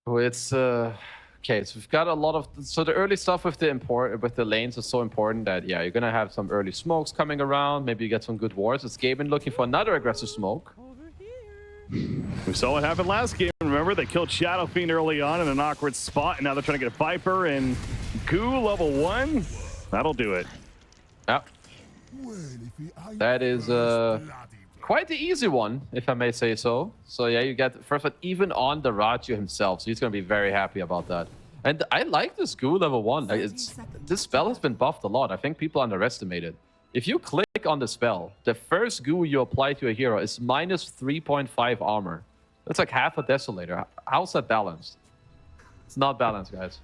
Oh, it's okay. So we've got a lot of the early stuff with the lanes is so important that yeah, you're gonna have some early smokes coming around. Maybe you get some good wards. It's Gaben looking for another aggressive smoke. We saw what happened last game. Remember, they killed Shadow Fiend early on in an awkward spot, and now they're trying to get Viper and Goo level 1. That'll do it. Yeah. That is quite the easy one, if I may say so. So yeah, you get first one even on the Raju himself, so he's gonna be very happy about that. And I like this Goo level 1. This spell has been buffed a lot. I think people underestimate it. If you click on the spell, the first Goo you apply to a hero is minus 3.5 armor. That's like half a Desolator. How's that balanced? It's not balanced, guys.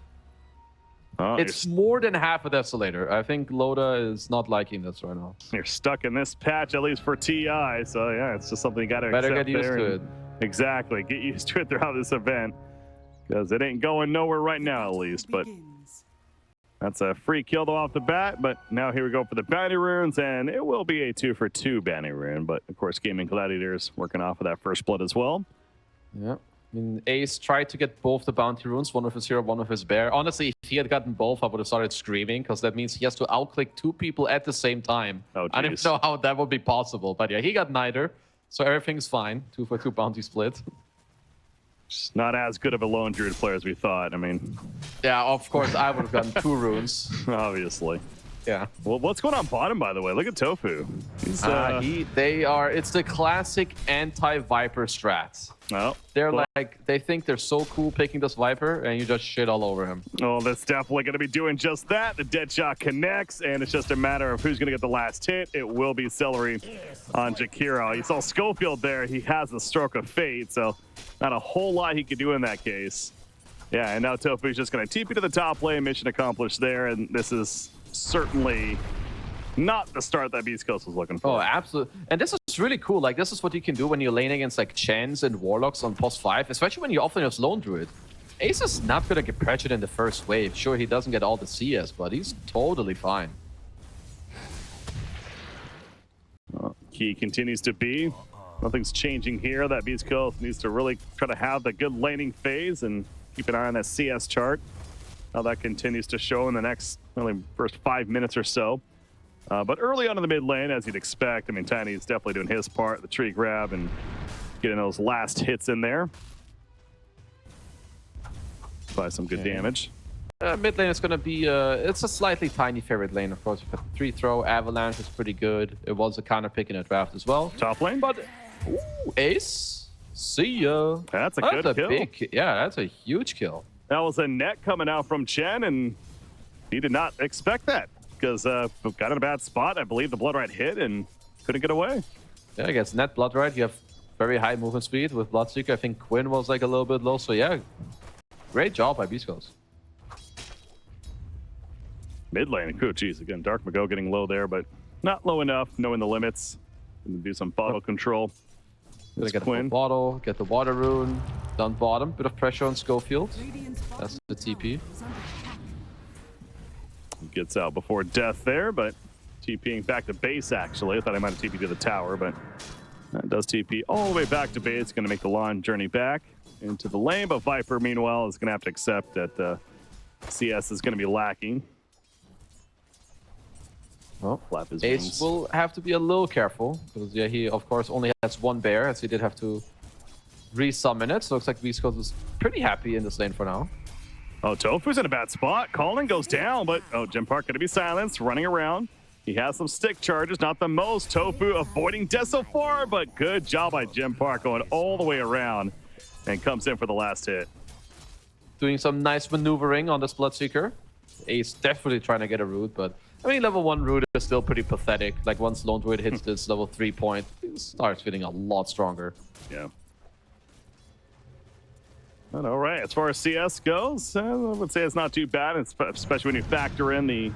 Oh, it's more than half a Desolator. I think Loda is not liking this right now. You're stuck in this patch, at least for TI. So yeah, it's just something you got to accept. Better get used to it. Exactly. Get used to it throughout this event. Because it ain't going nowhere right now, at least. But that's a free kill though off the bat. But now here we go for the bounty runes, and it will be a 2-for-2 bounty rune. But of course, Gaming Gladiators working off of that first blood as well. Yeah. I mean, Ace tried to get both the bounty runes, one with his hero, one with his bear. Honestly, if he had gotten both, I would have started screaming, because that means he has to outclick 2 people at the same time. Oh, I don't know how that would be possible, but yeah, he got neither, so everything's fine. 2-for-2 bounty split. It's not as good of a lone druid player as we thought. I mean, yeah, of course, I would have gotten 2 runes. Obviously. Yeah. Well, what's going on bottom, by the way? Look at Tofu. He's, it's the classic anti-Viper strats. Oh, they're like, they think they're so cool picking this Viper, and you just shit all over him. Oh, that's definitely going to be doing just that. The dead shot connects, and it's just a matter of who's going to get the last hit. It will be Celery on Jakiro. You saw Schofield there. He has the stroke of fate, so not a whole lot he could do in that case. Yeah, and now Tofu's just going to TP to the top lane. Mission accomplished there, and this is certainly not the start that Beast Coast was looking for. Oh, absolutely. And this is really cool. Like, this is what you can do when you're laning against, like, Chans and Warlocks on post 5, especially when you're offering your Lone Druid. Ace is not going to get pressured in the first wave. Sure, he doesn't get all the CS, but he's totally fine. Key continues to be. Nothing's changing here. That Beast Coast needs to really try to have the good laning phase and keep an eye on that CS chart. How that continues to show in the next, really, first 5 minutes or so. But early on in the mid lane, as you'd expect, I mean, Tiny is definitely doing his part, the tree grab and getting those last hits in there. By some good damage. Mid lane is going to be, it's a slightly tiny favorite lane, of course. 3 throw, Avalanche is pretty good. It was a counter pick in a draft as well. Top lane? But, ooh, Ace, see ya. That's a good kill. Yeah, that's a huge kill. That was a net coming out from Chen, and he did not expect that because got in a bad spot. I believe the Blood Right hit and couldn't get away. Yeah, against net Blood Right, you have very high movement speed. With Bloodseeker, I think Quinn was like a little bit low. So yeah, great job by Beast Coast. Mid lane, oh geez, again, Dark Mago getting low there, but not low enough, knowing the limits. Gonna do some bottle control. Gonna get the bottle, get the water rune, down bottom, bit of pressure on Schofield. That's the TP. Gets out before death there, but TPing back to base actually. I thought I might have TP'd to the tower, but that does TP all the way back to base. Gonna make the long journey back into the lane, but Viper meanwhile is gonna have to accept that CS is gonna be lacking. Well, flap his Ace wings. will have to be a little careful, because yeah, he of course only has 1 bear, as he did have to resummon it. So looks like Beast Coast is pretty happy in this lane for now. Oh, Tofu's in a bad spot. Colin goes down, but oh, Jim Park gonna be silenced, running around. He has some stick charges, not the most. Tofu avoiding death so far, but good job by Jim Park going all the way around and comes in for the last hit. Doing some nice maneuvering on this Bloodseeker. Ace definitely trying to get a root, but I mean, level 1 root is still pretty pathetic. Like, once Lone Druid hits this level 3 point, it starts feeling a lot stronger. Yeah. And all right, as far as CS goes, I would say it's not too bad, especially when you factor in the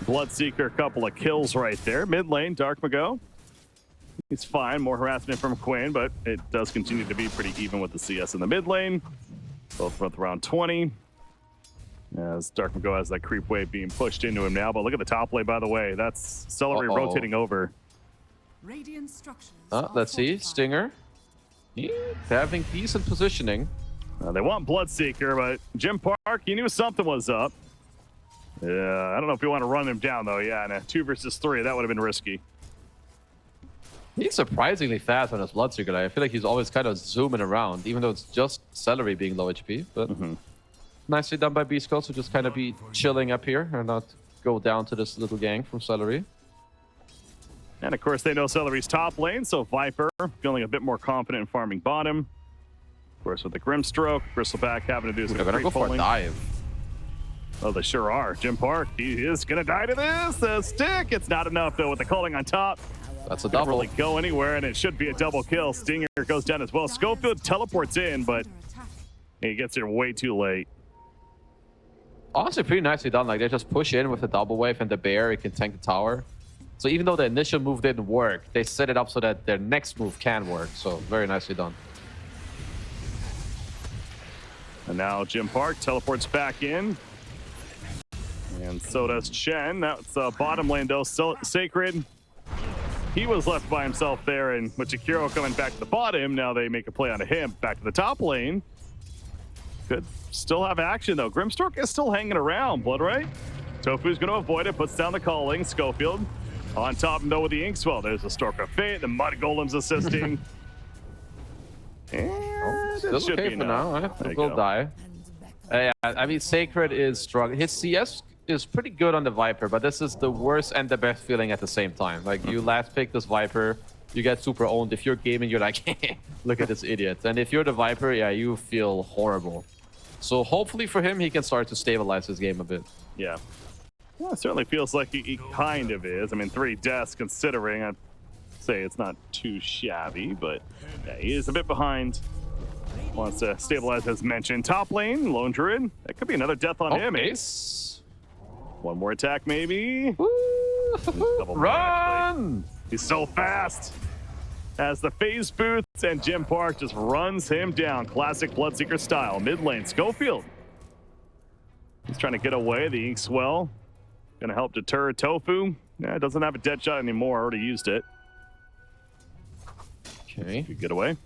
Bloodseeker couple of kills right there. Mid lane, Dark Mago. He's fine, more harassment from Quinn, but it does continue to be pretty even with the CS in the mid lane. Both with around 20. As Dark Mago has that creep wave being pushed into him now, but look at the top lane, by the way. That's Celery rotating over. Let's see, Stinger. Yeah, having decent positioning. They want Bloodseeker, but Jim Park, he knew something was up. Yeah, I don't know if you want to run him down, though. Yeah, in a 2 versus 3, that would have been risky. He's surprisingly fast on his Bloodseeker. I feel like he's always kind of zooming around, even though it's just Celery being low HP. But nicely done by beastcoast to just kind of be chilling up here and not go down to this little gang from Celery. And of course, they know Celery's top lane, so Viper feeling a bit more confident in farming bottom. Of course, with the Grimstroke, Bristleback having to do some They're gonna go for a dive. Oh, they sure are. Jim Park, he is gonna die to this. The stick, it's not enough though with the calling on top. That's a Doesn't double. really go anywhere, and it should be a double kill. Stinger goes down as well. Schofield teleports in, but he gets here way too late. Honestly, pretty nicely done. Like, they just push in with the double wave and the bear. It can tank the tower. So even though the initial move didn't work, they set it up so that their next move can work. So very nicely done. And now Jim Park teleports back in. And so does Chen. That's bottom lane, though. Sacred. He was left by himself there, and with Jakiro coming back to the bottom, now they make a play onto him. Back to the top lane. Could still have action, though. Grimstroke is still hanging around. Blood right. Tofu's going to avoid it, puts down the calling. Schofield on top, though, with the Inkswell. There's the Stork of Fate. The Mud Golem's assisting. And Still it should okay be for now. I There you will go. die. Yeah, I mean, Sacred is struggling. His CS is pretty good on the Viper, but this is the worst and the best feeling at the same time. Like, you last pick this Viper, you get super owned. If you're gaming, you're like, look at this idiot. And if you're the Viper, yeah, you feel horrible. So hopefully for him, he can start to stabilize his game a bit. Yeah. Well, it certainly feels like he kind of is. I mean, 3 deaths considering. I'd say it's not too shabby, but yeah, he is a bit behind. Wants to stabilize, as mentioned. Top lane, Lone Druid. That could be another death on him. Ace. One more attack, maybe. Double Run! He's so fast. As the phase boots and Jim Park just runs him down. Classic Bloodseeker style. Mid lane, Schofield. He's trying to get away. The Inkswell gonna help deter Tofu. Yeah, doesn't have a dead shot anymore. Already used it. Okay. Good get away.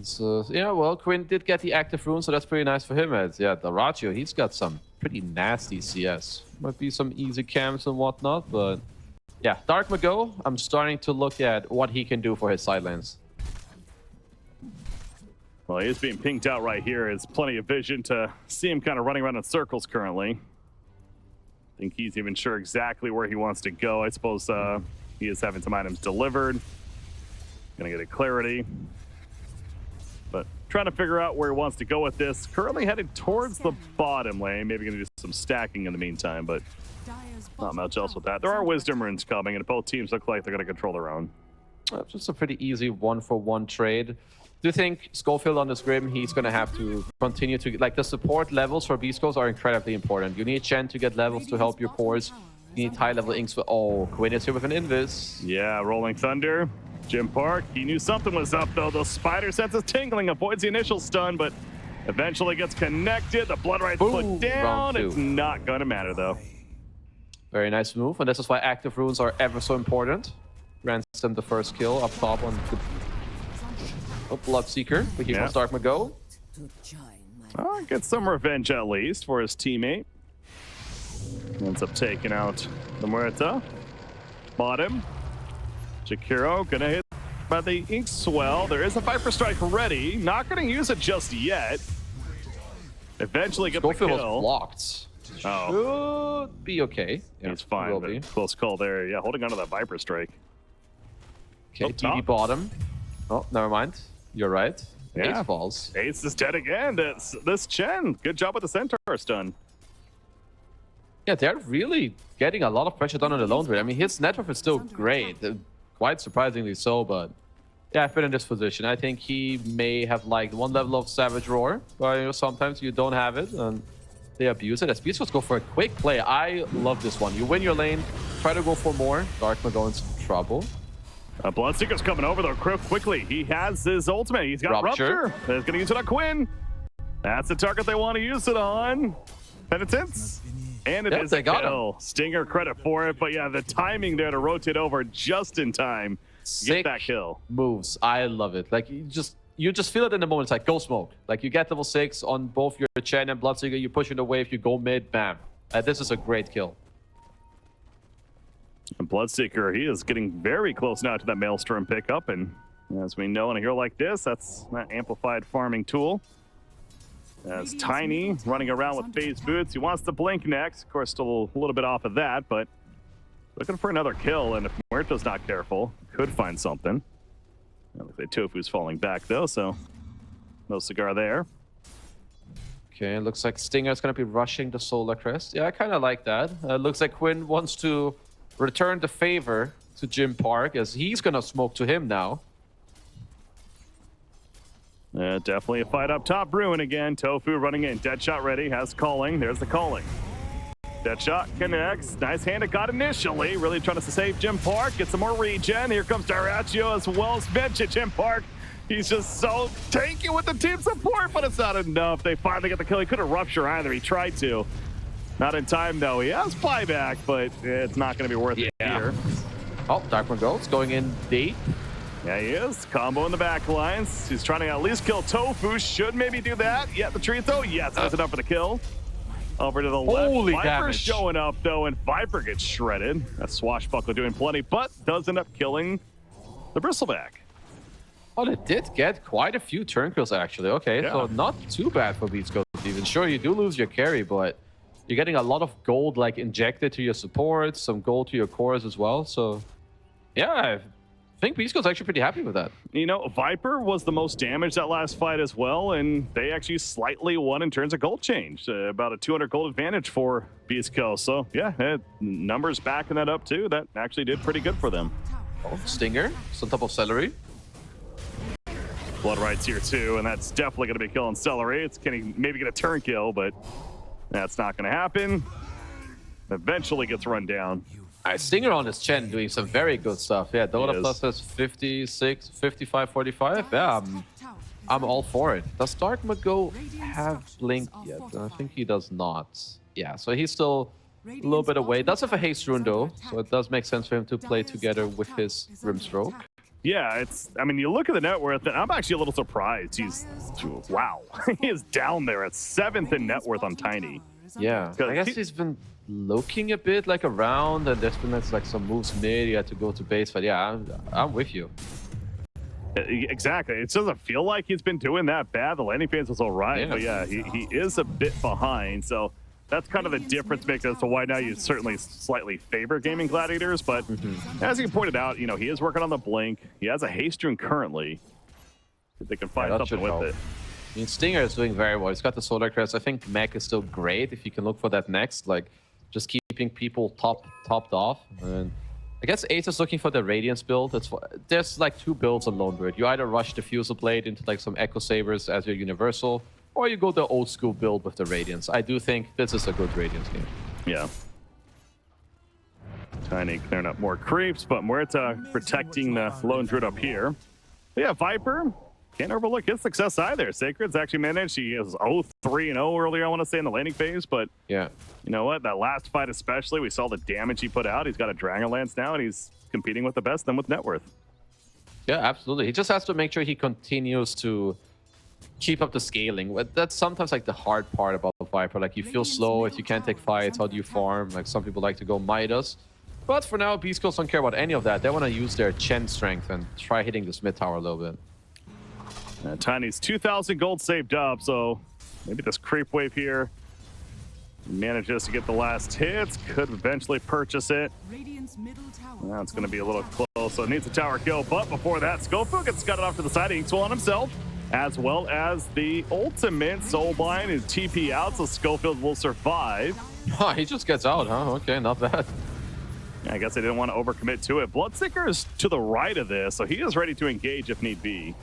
So, yeah, well, Quinn did get the active rune, so that's pretty nice for him. As, yeah, the Ratio, he's got some pretty nasty CS. Might be some easy camps and whatnot, but yeah, Dark Mago, I'm starting to look at what he can do for his side lanes. Well, he is being pinked out right here. It's plenty of vision to see him kind of running around in circles currently. I think he's even sure exactly where he wants to go. I suppose he is having some items delivered. Gonna get a clarity. But trying to figure out where he wants to go with this. Currently headed towards the bottom lane. Maybe gonna do some stacking in the meantime, but not much else with that. There are wisdom runes coming, and both teams look like they're gonna control their own. Just a pretty easy 1-for-1 trade. Do you think Schofield on this Grim, he's going to have to continue to... Like, the support levels for beastcoast are incredibly important. You need Chen to get levels to help your cores. You need high-level inks for... Oh, Quinn is here with an invis. Yeah, Rolling Thunder. Jim Park, he knew something was up, though. Those spider senses tingling, avoids the initial stun, but eventually gets connected. The Blood Right's put down. It's not going to matter, though. Very nice move, and this is why active runes are ever so important. Ransom the first kill up top on the Bloodseeker. But here comes Dark Mago. Gets some revenge at least for his teammate. Ends up taking out the Muerta. Bottom. Jakiro gonna hit by the Inkswell. There is a Viper Strike ready. Not gonna use it just yet. Eventually get the kill. Was blocked. Oh. Should be okay. Yeah, he's fine, but close call there. Yeah, holding onto that Viper Strike. Okay, TD bottom. Oh, never mind. You're right. Yeah. Ace falls. Ace is dead again. This Chen. Good job with the Centaur stun. Yeah, they're really getting a lot of pressure done on the Lone Druid. I mean, his net worth is still great. Quite surprisingly so, but yeah, I've been in this position. I think he may have liked one level of Savage Roar, but you know, sometimes you don't have it, and they abuse it. As beastcoast go for a quick play. I love this one. You win your lane, try to go for more. Dark Mago in some trouble. Bloodseeker's coming over though quickly. He has his ultimate. He's got Rupture. He's going to use it on Quinn. That's the target they want to use it on. Penitence. And it is a kill. Stinger credit for it, but yeah, the timing there to rotate over just in time. Get that kill. Moves. I love it. Like, you just you just feel it in the moment. It's like, go smoke. Like, you get level 6 on both your Chen and Bloodseeker, you push in the wave, you go mid, bam. This is a great kill. And Bloodseeker, he is getting very close now to that Maelstrom pickup, and as we know in a hero like this, that's an amplified farming tool. As Tiny running around with phase boots, he wants to blink next. Of course, still a little bit off of that, but looking for another kill, and if Muerto's not careful, could find something. Looks like Tofu's falling back though, so no cigar there. Okay, looks like Stinger's gonna be rushing the Solar Crest. Yeah, I kind of like that. Looks like Quinn wants to return the favor to Jim Park, as he's gonna smoke to him now. Definitely a fight up top. Bruin again. Tofu running in. Deadshot ready. Has calling. There's the calling. Deadshot connects. Nice hand it got initially. Really trying to save Jim Park. Get some more regen. Here comes Daraccio as well as mentioned. Jim Park, he's just so tanky with the team support, but it's not enough. They finally get the kill. He couldn't rupture either. He tried to. Not in time, though. He has buyback, but it's not going to be worth it here. Oh, Darkman Gold's going in deep. Yeah, he is. Combo in the back lines. He's trying to at least kill Tofu. Should maybe do that. Yeah, the tree though. Yes, that's enough for the kill. Over to the left. Holy Viper damage. showing up, though, and Viper gets shredded. That Swashbuckler doing plenty, but does end up killing the Bristleback. Oh, they did get quite a few turn kills, actually. Okay, so not too bad for beastcoast even. Sure, you do lose your carry, but you're getting a lot of gold like injected to your supports, some gold to your cores as well. So, yeah, I think beastcoast's actually pretty happy with that. You know, Viper was the most damaged that last fight as well, and they actually slightly won in terms of gold change. About a 200 gold advantage for beastcoast. So, yeah, numbers backing that up, too. That actually did pretty good for them. Oh, Stinger, some type of celery. Blood Rights here, too, and that's definitely going to be killing Celery. It's going to maybe get a turn kill, but that's not going to happen. Eventually gets run down. Stinger on his Chen doing some very good stuff. Yeah, Dota Plus is 56, 55, 45. Yeah, I'm all for it. Does Dark Mago have Blink yet? I think he does not. Yeah, so he's still a little bit away. Does have a Haste Rune though, so it does make sense for him to play together with his Grimstroke. Yeah, I mean, you look at the net worth, and I'm actually a little surprised. Wow. He is down there at 7th in net worth on Tiny. Yeah, I guess he's been looking a bit like around, and there's been like some moves mid. He had to go to base, but yeah, I'm with you. Exactly. It doesn't feel like he's been doing that bad. The landing phase was all right, but yeah, he is a bit behind. So that's kind of the difference makes as to why now you certainly slightly favor gaming Gladiators. But as you pointed out, you know, he is working on the Blink. He has a Haste Rune currently. If they can find something with it. I mean, Stinger is doing very well. He's got the Solar Crest. I think Mech is still great if you can look for that next. Like, just keeping people topped off. And I guess Ace is looking for the Radiance build. There's like 2 builds on Lone Bird. You either rush the Fusel Blade into like some Echo Sabers as your Universal, or you go the old school build with the Radiance. I do think this is a good Radiance game. Yeah. Tiny clearing up more creeps, but Muerta protecting the Lone Druid up here. But yeah, Viper. Can't overlook his success either. Sacred's actually managed. He was 0-3-0 earlier, I want to say, in the landing phase. But yeah, you know what? That last fight especially, we saw the damage he put out. He's got a Dragonlance now, and he's competing with the best then with net worth. Yeah, absolutely. He just has to make sure he continues to keep up the scaling. That's sometimes like the hard part about Viper. Like, you feel slow if you can't take fights. How do you farm? Like, some people like to go Midas. But for now, beastcoast don't care about any of that. They want to use their Chen strength and try hitting this mid tower a little bit. Tiny's 2,000 gold saved up, so maybe this creep wave here manages to get the last hits. Could eventually purchase it. Now it's going to be a little close, so it needs a tower kill. But before that, Schofield gets cut off to the side. Inkswell on himself, as well as the ultimate Soulbind is TP out, so Schofield will survive. Oh, he just gets out, huh? Okay, not bad. I guess they didn't want to overcommit to it. Bloodseeker is to the right of this, so he is ready to engage if need be.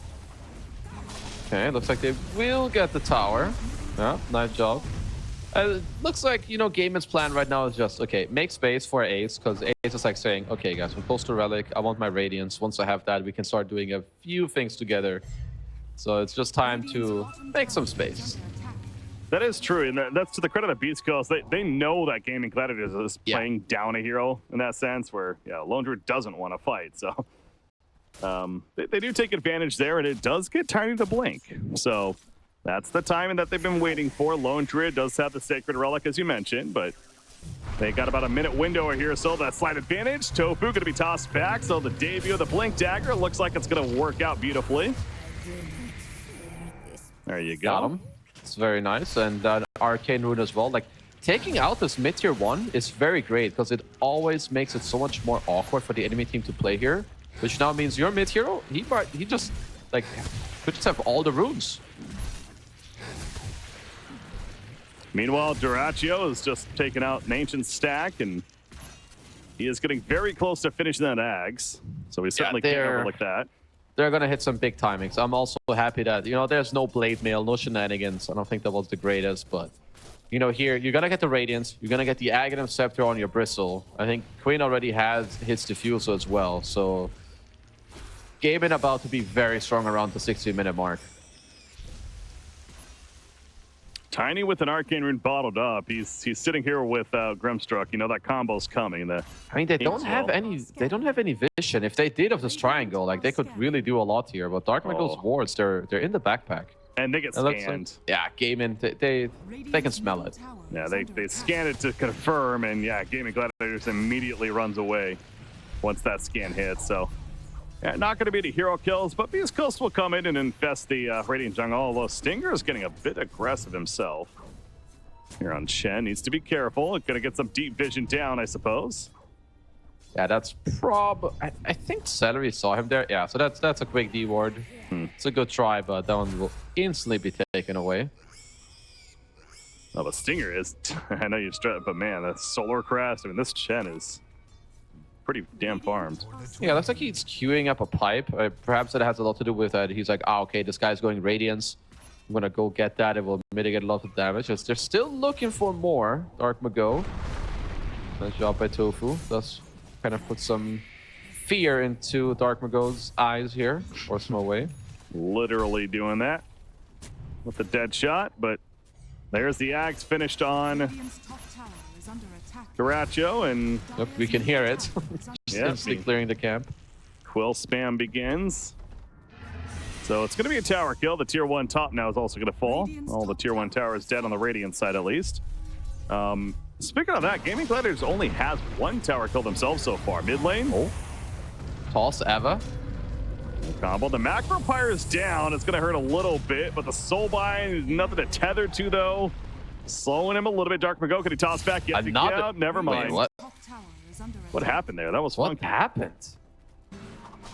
Okay, looks like they will get the tower. Yeah, nice job. Looks like, you know, Gaiman's plan right now is just, okay, make space for Ace, because Ace is like saying, okay, guys, I'm close to Relic. I want my Radiance. Once I have that, we can start doing a few things together. So it's just time to make some space. That is true, and that's to the credit of beastcoast. They know that gaming Gladiators is playing down a hero in that sense, where Lone Druid doesn't want to fight. So They do take advantage there, and it does get Tiny to blink. So that's the timing that they've been waiting for. Lone Druid does have the Sacred Relic, as you mentioned, but they got about a minute window here, so that slight advantage. Tofu going to be tossed back, so the debut of the Blink Dagger looks like it's going to work out beautifully. There you go. Got him. It's very nice, and Arcane Rune as well. Like, taking out this mid-tier 1 is very great, because it always makes it so much more awkward for the enemy team to play here, which now means your mid-hero, he just, like, could just have all the runes. Meanwhile, Duraccio is just taking out an Ancient Stack, and he is getting very close to finishing that Ags. So we certainly can't overlook that. They're going to hit some big timings. I'm also happy that, you know, there's no Blade Mail, no shenanigans. I don't think that was the greatest, but, you know, here, you're going to get the Radiance. You're going to get the Aghanim Scepter on your Bristle. I think Queen already has his Diffusal as well, so Gaben about to be very strong around the 60-minute mark. Tiny with an Arcane Rune bottled up. He's sitting here with Grimstruck. You know that combo's coming. I mean, they don't have any vision. If they did of this triangle, like, they could really do a lot here. But Dark Mago's wards, they're in the backpack. And they get scanned. Like, yeah, Gaben, they can smell it. Yeah, they scan it to confirm, and yeah, Gaming Gladiators immediately runs away once that scan hits. So yeah, not going to be any hero kills, but beastcoast will come in and infest the Radiant Jungle, although Stinger is getting a bit aggressive himself. Here on Shen, needs to be careful. Going to get some deep vision down, I suppose. Yeah, that's I think Celery saw him there. Yeah, so that's a quick D ward. It's a good try, but that one will instantly be taken away. Oh, but Stinger is, I know you've stressed, but man, that Solar Crest, I mean, this Shen is pretty damn farmed. Yeah, looks like he's queuing up a pipe. Perhaps it has a lot to do with that. He's like, okay, this guy's going Radiance. I'm gonna go get that. It will mitigate a lot of damage. They're still looking for more. Dark Mago. Nice job by Tofu. Does kind of put some fear into Dark Mago's eyes here. Force him away. Literally doing that with the dead shot, but there's the axe finished on Duraccio, and look, we can hear it. Yeah, instantly clearing the camp. Quill spam begins. So it's going to be a tower kill. The tier 1 top now is also going to fall. All the tier 1 towers dead on the Radiant side, at least. Speaking of that, Gaming Gladiators only has 1 tower kill themselves so far. Mid lane. Oh. Toss Eva. Combo. The Macro Pyre is down. It's going to hurt a little bit, but the Soulbind is nothing to tether to, though. Slowing him a little bit. Dark Mago, can he toss back yet? Yeah, never mind. Wait, what happened there? That was funky. What happened?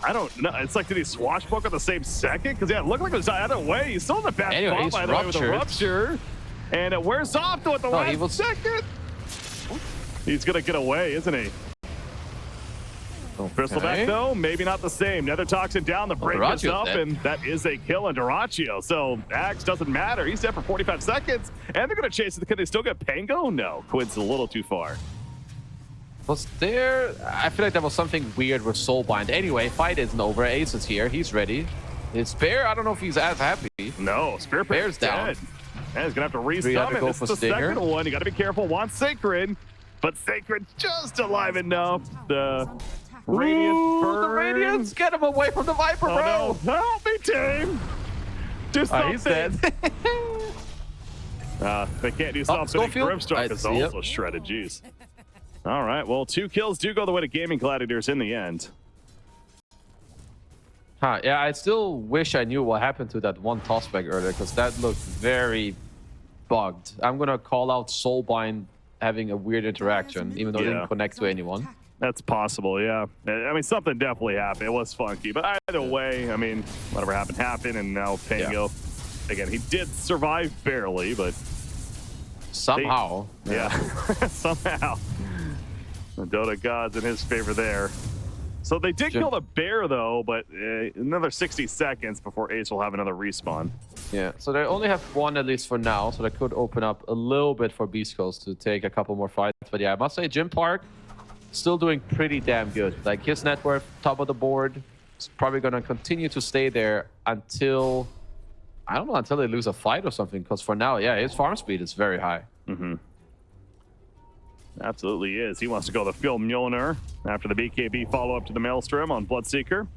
I don't know. It's like, did he swashbuckle at the same second? Because, yeah, it looked like it was the other way. He's still in the bad spot, by the way, with a rupture. And it wears off, though, at the last second. He's going to get away, isn't he? Okay. Bristleback, though, maybe not the same. Nether Toxin down, the break is up, and that is a kill on Duraccio. So Axe doesn't matter. He's dead for 45 seconds, and they're going to chase it. Can they still get Pango? No, Quid's a little too far. Was there... I feel like there was something weird with Soulbind. Anyway, fight isn't over. Ace is here. He's ready. His Spear, I don't know if he's as happy. No, Spear Bear's down. And he's going to have to resummon. This is the second one. You got to be careful. Wants Sacred, but Sacred just alive enough. The Radiant burn. The Radiance! Get him away from the Viper, bro! No. Help me, team! Do something! He's dead. They can't do something. Grimstruck is also shredded. Jeez. All right, well, 2 kills do go the way to Gaming Gladiators in the end. Yeah, I still wish I knew what happened to that one tossback earlier, because that looked very bugged. I'm going to call out Soulbind having a weird interaction, even though it didn't connect to anyone. That's possible, yeah. I mean, something definitely happened. It was funky, but either way, I mean, whatever happened, happened, and now Pango, again, he did survive barely, but... Somehow. Somehow. The Dota gods in his favor there. So they did kill the bear, though, but another 60 seconds before Ace will have another respawn. Yeah, so they only have 1 at least for now, so that could open up a little bit for beastcoast to take a couple more fights. But yeah, I must say, Jim Park still doing pretty damn good. Like, his net worth, top of the board, is probably going to continue to stay there until, I don't know, until they lose a fight or something. Because for now, yeah, his farm speed is very high. Absolutely is. He wants to go the Phil Mjolnir after the BKB follow-up to the Maelstrom on Bloodseeker.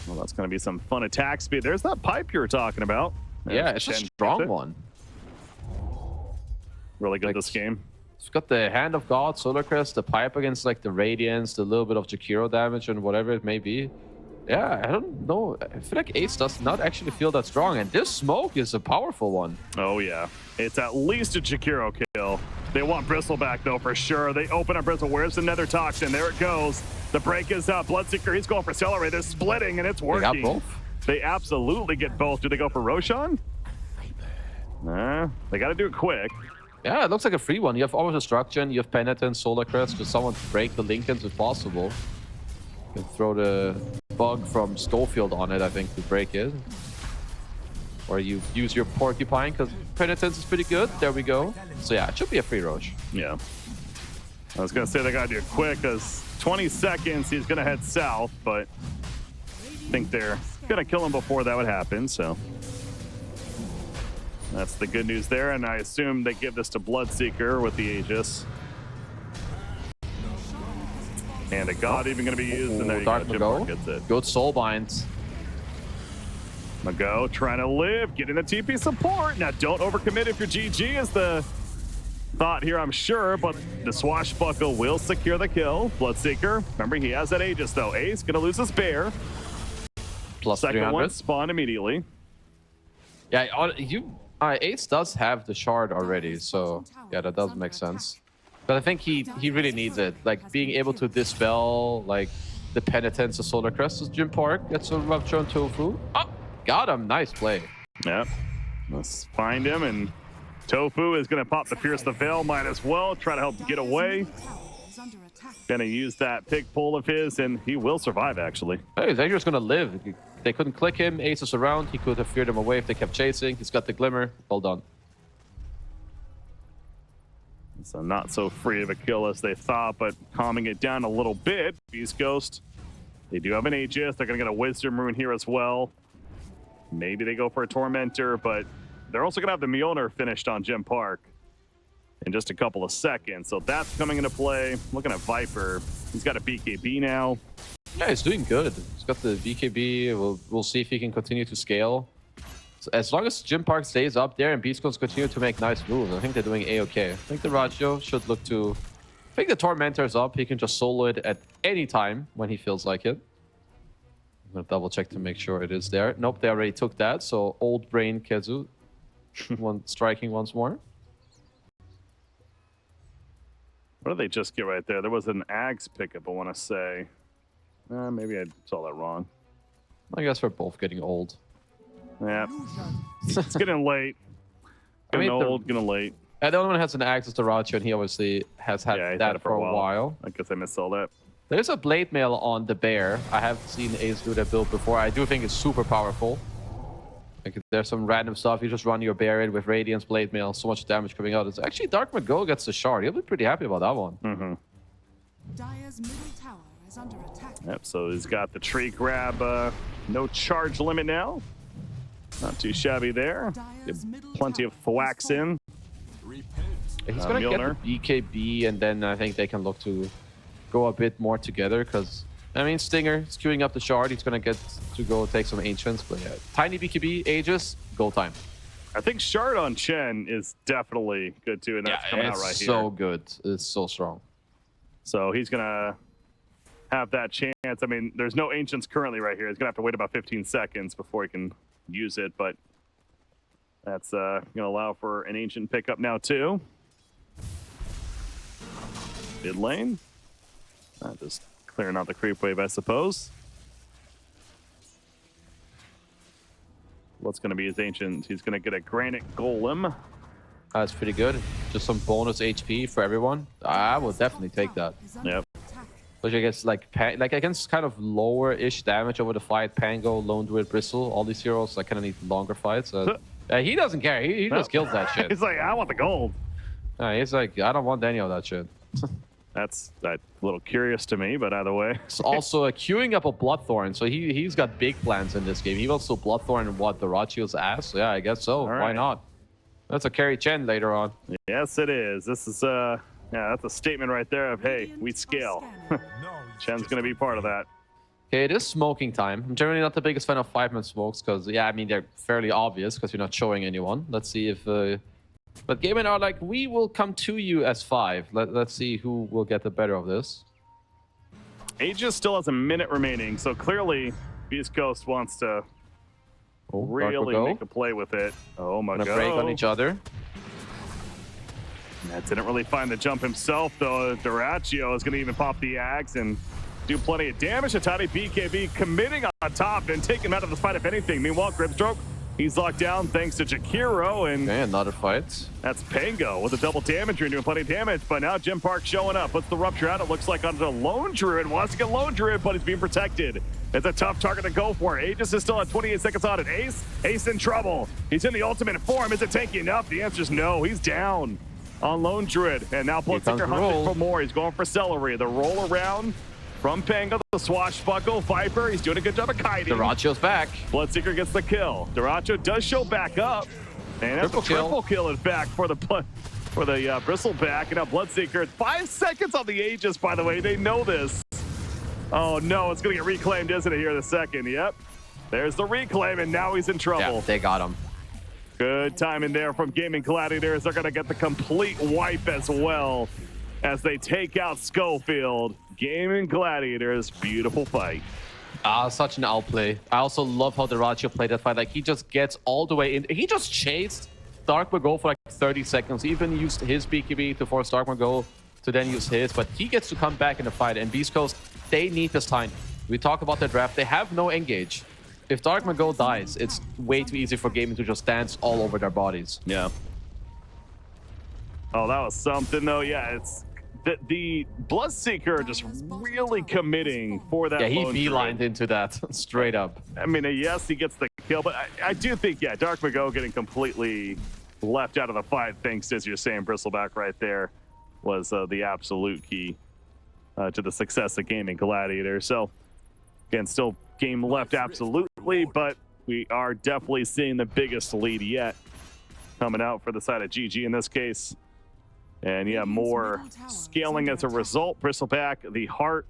Well, that's going to be some fun attack speed. There's that pipe you were talking about. Yeah, it's a strong one. Really good Like, this game. It's got the Hand of God, Solar Crest, the pipe against like the Radiance, the little bit of Jakiro damage and whatever it may be. Yeah, I don't know. I feel like Ace does not actually feel that strong, and this smoke is a powerful one. Oh, yeah. It's at least a Jakiro kill. They want Bristle back, though, for sure. They open up Bristle. Where's the Nether Toxin? There it goes. The break is up. Bloodseeker, he's going for Celery. They're splitting, and it's working. They got both? They absolutely get both. Do they go for Roshan? Nah, they got to do it quick. Yeah, it looks like a free one. You have Almost Destruction, you have Penitence, Solar Crest, just someone to break the Lincolns if possible. You can throw the bug from Schofield on it, I think, to break it. Or you use your Porcupine, because Penitence is pretty good. There we go. So yeah, it should be a free Roche. Yeah. I was going to say they got to do it quick, because 20 seconds, he's going to head south, but I think they're going to kill him before that would happen, so... That's the good news there, and I assume they give this to Bloodseeker with the Aegis. And a God even going to be used, and there you Dark go. Mago Gets it. good soul binds. Mago trying to live, getting the TP support. Now don't overcommit if you're GG is the thought here, I'm sure, but the Swashbuckle will secure the kill. Bloodseeker, remember he has that Aegis though. Ace going to lose his bear. Plus Second 300. one spawned immediately. Yeah, Ace does have the shard already, so yeah, that does make sense. But I think he really needs it. Like being able to dispel like the Penitence of Solar Crest is Jim Park. That's a Rupture on Tofu. Oh, got him. Nice play. Yep. Let's find him, and Tofu is going to pop the Pierce the Veil. Might as well try to help get away. Going to use that pick pull of his, and he will survive, actually. Hey, Xanger's going to live. They couldn't click him. Ace is around. He could have feared him away if they kept chasing. He's got the Glimmer. Well done. So not so free of a kill as they thought, but calming it down a little bit. Beast Ghost, they do have an Aegis. They're going to get a Wisdom Rune here as well. Maybe they go for a Tormentor, but they're also going to have the Mjolnir finished on Jim Park in just a couple of seconds. So that's coming into play. Looking at Viper. He's got a BKB now. Yeah, he's doing good. He's got the BKB. We'll see if he can continue to scale. So as long as Jim Park stays up there and Beast Coast continue to make nice moves, I think they're doing A-okay. I think the Ratio should look to... I think the Tormentor's up. He can just solo it at any time when he feels like it. I'm going to double check to make sure it is there. Nope, they already took that. So old brain Kezu striking once more. What did they just get right there? There was an Ags pickup, I want to say. Maybe I saw that wrong. I guess we're both getting old. Yeah. It's getting late. Getting old, getting late. The other one has an Axis to Ratio, and he obviously has had that for a while. I guess I missed all that. There's a Blade Mail on the Bear. I have seen Ace do that build before. I do think it's super powerful. Like, there's some random stuff. You just run your Bear in with Radiance, Blade Mail, so much damage coming out. It's actually Dark Mago gets the shard. He'll be pretty happy about that one. Mm-hmm. Dire's middle tower is under attack. Yep, so he's got the tree grab. No charge limit now. Not too shabby there. Plenty of thwacks in. He's going to get the BKB, and then I think they can look to go a bit more together, because, I mean, Stinger is queuing up the shard. He's going to get to go take some Ancients, but yeah, tiny BKB, Aegis, go time. I think shard on Chen is definitely good, too, and that's coming out right here. It's so good. It's so strong. So he's going to have that chance. I mean, there's no Ancients currently right here. He's going to have to wait about 15 seconds before he can use it, but that's going to allow for an Ancient pickup now, too. Mid lane. Just clearing out the creep wave, I suppose. What's going to be his Ancient? He's going to get a Granite Golem. That's pretty good. Just some bonus HP for everyone. I will definitely take that. Yep. Which I guess like against kind of lower-ish damage over the fight. Pango, Lone Druid, Bristle, all these heroes like kind of need longer fights. He doesn't care. He just kills that shit. He's like, I want the gold. He's like, I don't want any of that shit. That's a little curious to me, but either way. It's also queuing up a Bloodthorn, so he's got big plans in this game. He wants to Bloodthorn what the Ratio's ass. So yeah, I guess so. Why not? That's a carry Chen later on. Yes, it is. This is yeah, that's a statement right there of, hey, we scale. Chen's gonna be part of that. Okay, it is smoking time. I'm generally not the biggest fan of 5-minute smokes because, yeah, I mean, they're fairly obvious because you're not showing anyone. Let's see if... But Gaiman are like, we will come to you as 5. Let's see who will get the better of this. Aegis still has a minute remaining, so clearly Beast Coast wants to really make a play with it. Oh my god. Break on each other. That didn't really find the jump himself, though. Duraccio is going to even pop the axe and do plenty of damage. A tiny BKB committing on top and taking him out of the fight, if anything. Meanwhile, Gripstroke, he's locked down thanks to Jakiro, and another fight. that's Pango with a double damage and doing plenty of damage. But now Jim Park showing up. Puts the rupture out. It looks like onto Lone Druid. Wants to get Lone Druid, but he's being protected. It's a tough target to go for. Aegis is still at 28 seconds on it. Ace in trouble. He's in the ultimate form. Is it tanky enough? The answer is no. He's down on Lone Druid. And now Bloodseeker hunting for more. He's going for Celery. The roll around from Pango, the swashbuckle. Viper, he's doing a good job of kiting. Duracio's back. Bloodseeker gets the kill. Duraccio does show back up. And that's a triple kill, in fact, for the Bristleback. And now Bloodseeker, 5 seconds on the Aegis, by the way. They know this. Oh, no, it's going to get reclaimed, isn't it, here in a second? Yep. There's the reclaim, and now he's in trouble. Yeah, they got him. Good timing there from Gaming Gladiators. They're going to get the complete wipe as well as they take out Schofield. Gaming Gladiators, beautiful fight. Such an outplay. I also love how Duraccio played that fight. Like, he just gets all the way in. He just chased Dark Mago for like 30 seconds. He even used his BKB to force Dark Mago to then use his. But he gets to come back in the fight. And Beast Coast, they need this time. We talk about their draft. They have no engage. If Dark Mago dies, it's way too easy for Gaming to just dance all over their bodies. Yeah. Oh, that was something, though. Yeah, it's... The Bloodseeker just really committing for that. Yeah, he beelined into that straight up. I mean, yes, he gets the kill, but I do think, yeah, Dark Mago getting completely left out of the fight, thanks, as you're saying, Bristleback right there, was the absolute key to the success of Gaming Gladiator. So, again, still game left absolutely, but we are definitely seeing the biggest lead yet coming out for the side of GG in this case. And yeah, more scaling as a result. Bristleback, the heart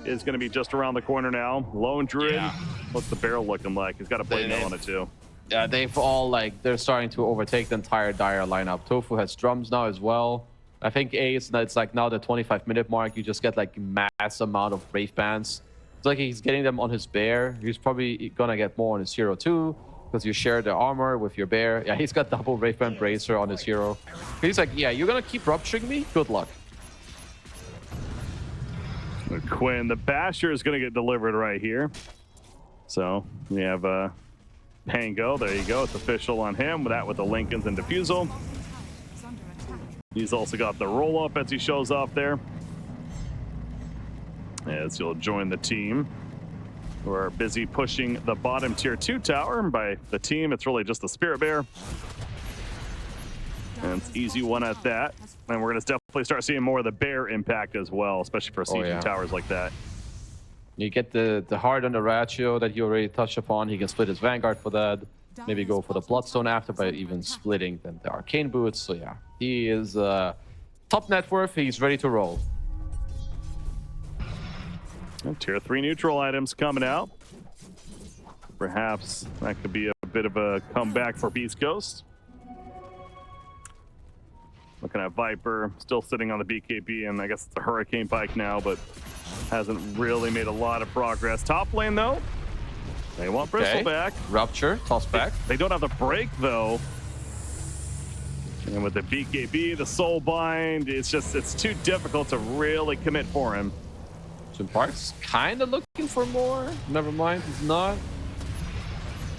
is going to be just around the corner now. Lone Druid, what's the barrel looking like? He's got a blade nail on it too. Yeah, they've all they're starting to overtake the entire Dire lineup. Tofu has drums now as well. I think it's like now the 25-minute mark. You just get like mass amount of Wraith Bands. It's like he's getting them on his bear. He's probably gonna get more on his hero too, because you share the armor with your bear. Yeah, he's got double Wraithband Bracer on his hero. He's like, yeah, you're gonna keep rupturing me? Good luck. Quinn, the Basher is gonna get delivered right here. So we have Pango, there you go, it's official on him, with that with the Lincolns and Diffusal. He's also got the roll up as he shows off there. As he'll join the team. We're busy pushing the bottom tier 2 tower, and by the team, it's really just the Spirit Bear. And it's easy one at that. And we're going to definitely start seeing more of the bear impact as well, especially for sieging towers like that. You get the heart on the Ratio that you already touched upon. He can split his Vanguard for that. Maybe go for the Bloodstone after by even splitting the Arcane Boots. So yeah, he is top net worth. He's ready to roll. Tier 3 neutral items coming out. Perhaps that could be a bit of a comeback for Beast Coast. Looking at Viper, still sitting on the BKB, and I guess it's a Hurricane Pike now, but hasn't really made a lot of progress. Top lane, though, they want Bristleback. Rupture, toss back. They don't have the break, though. And with the BKB, the Soul Bind, it's too difficult to really commit for him. Jim Park's kind of looking for more. Never mind, he's not.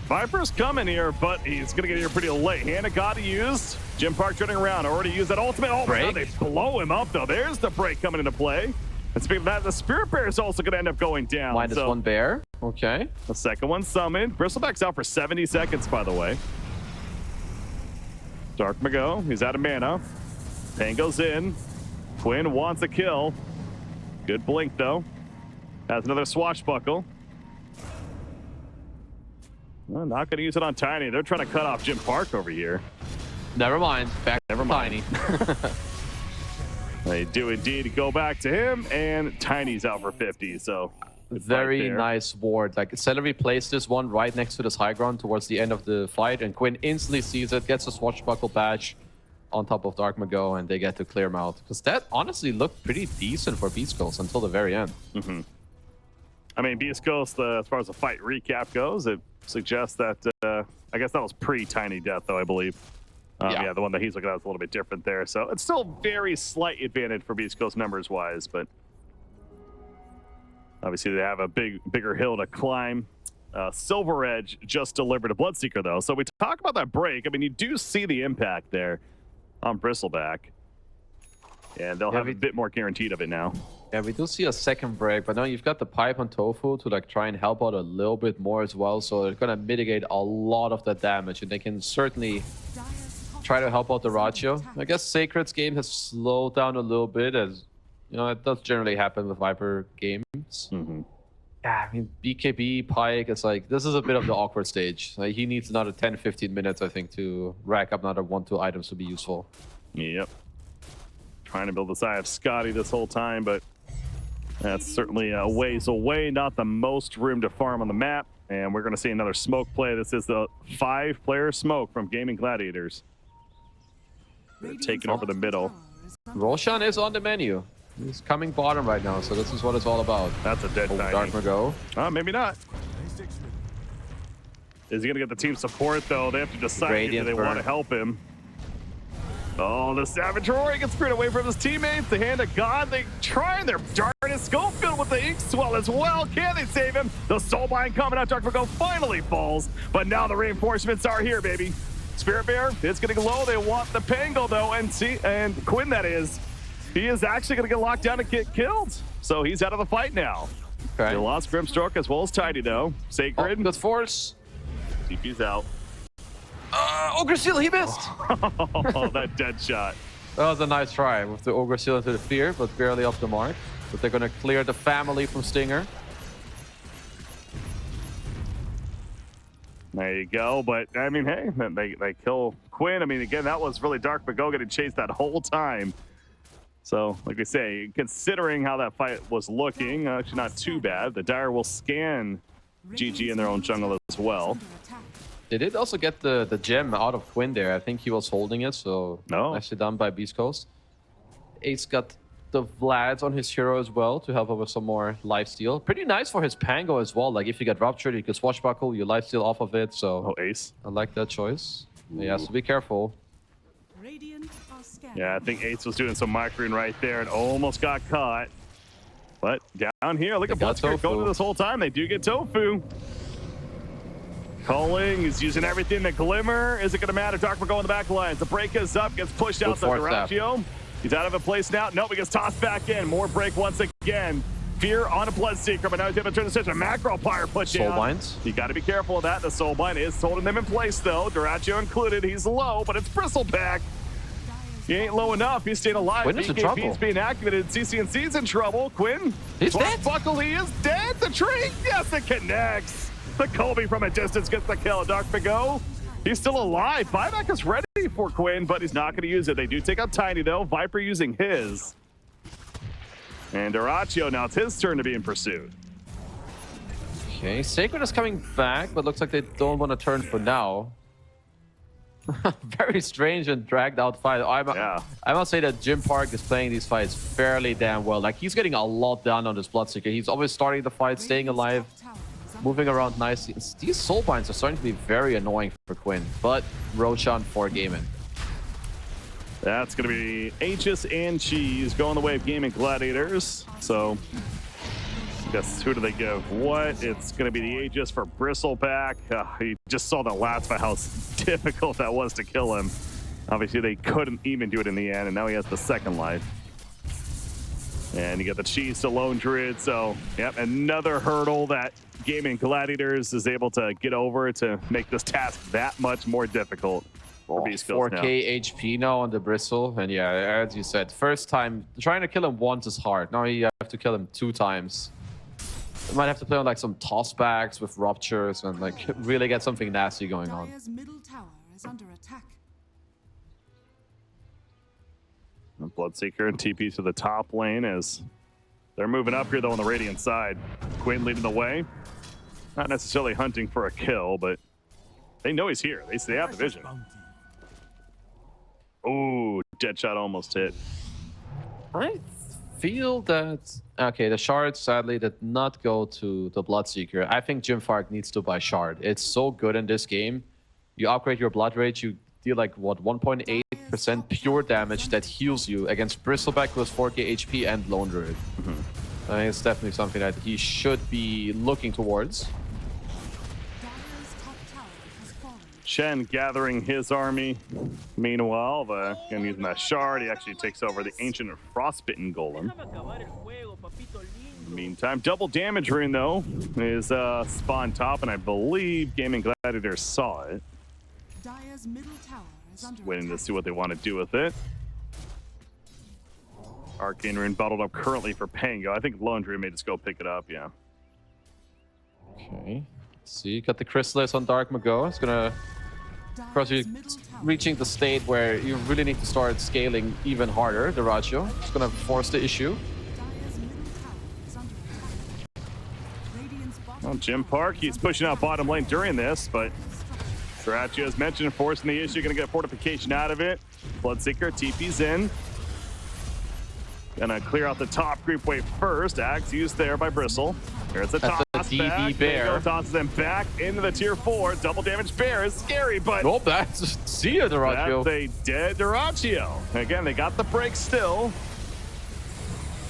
Viper's coming here, but he's going to get here pretty late. Hannah got used. Jim Park turning around. Already used that ultimate. Oh, my God, they blow him up, though. There's the break coming into play. And speaking of that, the Spirit Bear is also going to end up going down. Minus one bear. Okay. The second one summoned. Bristleback's out for 70 seconds, by the way. Dark Mago, he's out of mana. Pango's in. Quinn wants a kill. Good blink, though. Has another swashbuckle. Well, not going to use it on Tiny. They're trying to cut off Jim Park over here. Never mind. Back to Tiny. They do indeed go back to him, and Tiny's out for 50. So Very nice ward. Like, Celery placed this one right next to this high ground towards the end of the fight, and Quinn instantly sees it, gets a swashbuckle bash on top of Dark Mago, and they get to clear him out. Because that honestly looked pretty decent for Beast Coast until the very end. I mean, Beast Coast, as far as the fight recap goes, it suggests that, I guess that was pre-Tiny Death, though, I believe. Yeah, the one that he's looking at is a little bit different there. So it's still very slight advantage for Beast Coast numbers-wise, but obviously they have a bigger hill to climb. Silver Edge just delivered a Bloodseeker, though. So we talk about that break. I mean, you do see the impact there on Bristleback. And they'll have a bit more guaranteed of it now. Yeah, we do see a second break, but now you've got the pipe on Tofu to like try and help out a little bit more as well. So they're going to mitigate a lot of that damage, and they can certainly try to help out the Ratio. I guess Sacred's game has slowed down a little bit, as you know, it does generally happen with Viper games. Yeah, I mean, BKB, Pike, it's like, this is a bit of the awkward stage. Like, he needs another 10-15 minutes, I think, to rack up another 1-2 items to be useful. Yep. Trying to build this eye of Scotty this whole time, but that's certainly a ways away. Not the most room to farm on the map. And we're going to see another smoke play. This is the 5-player smoke from Gaming Gladiators. They're taking over the middle. Roshan is on the menu. He's coming bottom right now, so this is what it's all about. That's a dead Tiny. Dark Mago. Maybe not. Is he going to get the team support, though? They have to decide if they want to help him. Oh, the Savage Rory gets screwed away from his teammates. The Hand of God, they try their darnest Schofield with the Ink Swell as well. Can they save him? The Soulbind coming out. Dark Mago finally falls, but now the reinforcements are here, baby. Spirit Bear, it's getting low. They want the Pango, though, and Quinn, that is. He is actually going to get locked down and get killed. So he's out of the fight now. Okay. They lost Grimstroke as well as Tidy, though. Sacred. Good force. TP's out. Ogre Seal, he missed. Oh, that dead shot. That was a nice try with the Ogre Seal into the fear, but barely off the mark. But they're going to clear the family from Stinger. There you go. But, I mean, hey, they kill Quinn. I mean, again, that was really Dark Mago getting chased that whole time. So, like we say, considering how that fight was looking, actually not too bad. The Dire will scan GG in their own jungle as well. They did also get the gem out of Quinn there. I think he was holding it, so nicely done by Beast Coast. Ace got the Vlads on his hero as well to help over some more lifesteal. Pretty nice for his Pango as well. Like, if you get ruptured, you can swashbuckle, you lifesteal off of it. So Ace. I like that choice. He has to be careful. Yeah, I think Ace was doing some microing right there and almost got caught. But down here, look at Bloodseeker going this whole time. They do get Tofu. Culling is using everything. The Glimmer. Is it going to matter? Dark Mago in the back lines. The break is up. Gets pushed out to Duraccio. He's out of a place now. Nope, he gets tossed back in. More break once again. Fear on a Bloodseeker, but now he's able to turn the switch. A Macro Pyre put down. Soulbinds. You got to be careful of that. The Soulbind is holding them in place, though. Duraccio included. He's low, but it's Bristleback. He ain't low enough. He's staying alive. Quinn is in trouble. BKB's being activated. CCNC's in trouble. Quinn. He's dead. Buckle, he is dead. The tree. Yes, it connects. The Kobe from a distance gets the kill. Dark Mago. He's still alive. Buyback is ready for Quinn, but he's not going to use it. They do take out Tiny, though. Viper using his. And Duraccio, now it's his turn to be in pursuit. Okay, Sacred is coming back, but looks like they don't want to turn for now. Very strange and dragged out fight. I must say that Jim Park is playing these fights fairly damn well. Like, he's getting a lot done on this Bloodseeker. He's always starting the fight, staying alive, moving around nicely. These Soulbinds are starting to be very annoying for Quinn, but Roshan for gaming. That's going to be Aegis and Cheese going the way of Gaming Gladiators. So, I guess who do they give what? It's going to be the Aegis for Bristleback. You just saw the last fight, how difficult that was to kill him. Obviously, they couldn't even do it in the end, and now he has the second life. And you get the Cheese to Lone Druid. So, yep, another hurdle that Gaming Gladiators is able to get over to make this task that much more difficult. 4k HP now on the Bristle, and yeah, as you said, first time trying to kill him once is hard. Now you have to kill him 2 times. You might have to play on like some tossbacks with ruptures and like really get something nasty going on. Middle tower is under attack. And Bloodseeker and TP to the top lane as They're moving up here, though, on the Radiant side. Quinn leading the way. Not necessarily hunting for a kill, but they know he's here. They have the vision. Ooh, dead shot almost hit. I feel that... Okay, the shard sadly did not go to the Bloodseeker. I think Jim Fark needs to buy shard. It's so good in this game. You upgrade your blood rage, you deal like, what, 1.8% pure damage that heals you against Bristleback who has 4k HP and Lone Druid. I think it's definitely something that he should be looking towards. Dire's top tower has fallen. Shen gathering his army. Meanwhile, again, using that shard, he actually takes over the Ancient Frostbitten Golem. In the meantime, double damage rune, though, is spawned top, and I believe Gaming Gladiators saw it. Dire's middle tower is under Waiting to attack. see what they want to do with it. Arcane Rune bottled up currently for Pango. I think Lone Druid may just go pick it up, yeah. Okay. See, got the Chrysalis on Dark Mago. It's gonna... Of course, you're Dire's middle tower reaching the state where you really need to start scaling even harder, the ratio. It's gonna force the issue. Dire's middle tower is under attack. Radiant's bottom Well, Jim tower Park, is he's under pushing out attack. bottom lane during this, but Sriracha, as mentioned, forcing the issue, gonna get fortification out of it. Bloodseeker, TP's in. Gonna clear out the top creep wave first. Axe used there by Bristle. There's the That's toss a DB back. bear. Mango tosses them back into the tier 4. Double damage bear is scary, but Oh, that's... See ya, the ratio. that's a dead Duraccio. Again, they got the break still.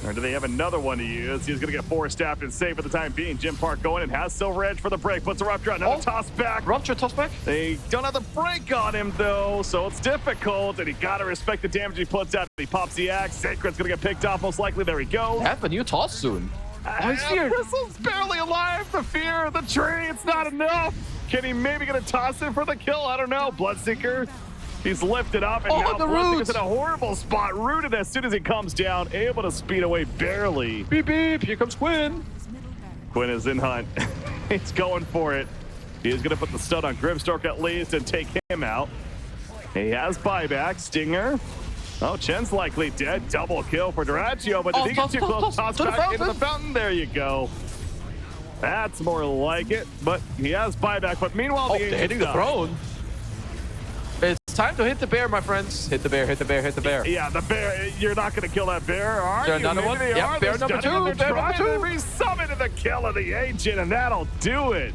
Or do they have another one to use? He's going to get 4 staffed and safe for the time being. Jim Park going and has Silver Edge for the break. Puts a Rupture out. Another toss back. Rupture toss back? They don't have the break on him, though, so it's difficult. And he got to respect the damage he puts out. He pops the axe. Sacred's going to get picked off, most likely. There he goes. Have a new toss soon. he's here. Bristle's barely alive. The fear of the tree. It's not enough. Can he maybe going to toss it for the kill? I don't know. Bloodseeker. He's lifted up, and now the Bloodseeker's roots. in a horrible spot. Rooted as soon as he comes down, able to speed away barely. Beep, beep. Here comes Quinn. His middle barracks. Quinn is in hunt. He's going for it. He is going to put the stun on Grimstork at least and take him out. He has buyback. Stinger. Oh, Chen's likely dead. Double kill for Duraccio, but did he get too close? Toss to the back into the fountain. fountain. There you go. That's more like it, but he has buyback. But meanwhile, Oh, the they're Ancient's hitting the down. throne. It's time to hit the bear, my friends. Hit the bear, hit the bear, hit the bear. Yeah, the bear. You're not going to kill that bear, are There you? another Maybe one? they Yep, are. bear They're number stunning two, and they're bear number trying to two. resummon the kill of the Ancient, and that'll do it.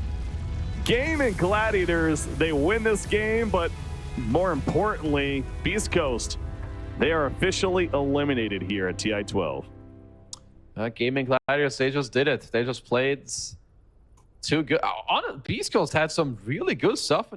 Gaming Gladiators, they win this game, but more importantly, Beast Coast, they are officially eliminated here at TI12. Gaming Gladiators, they just did it. They just played too good. Beast Coast had some really good stuff in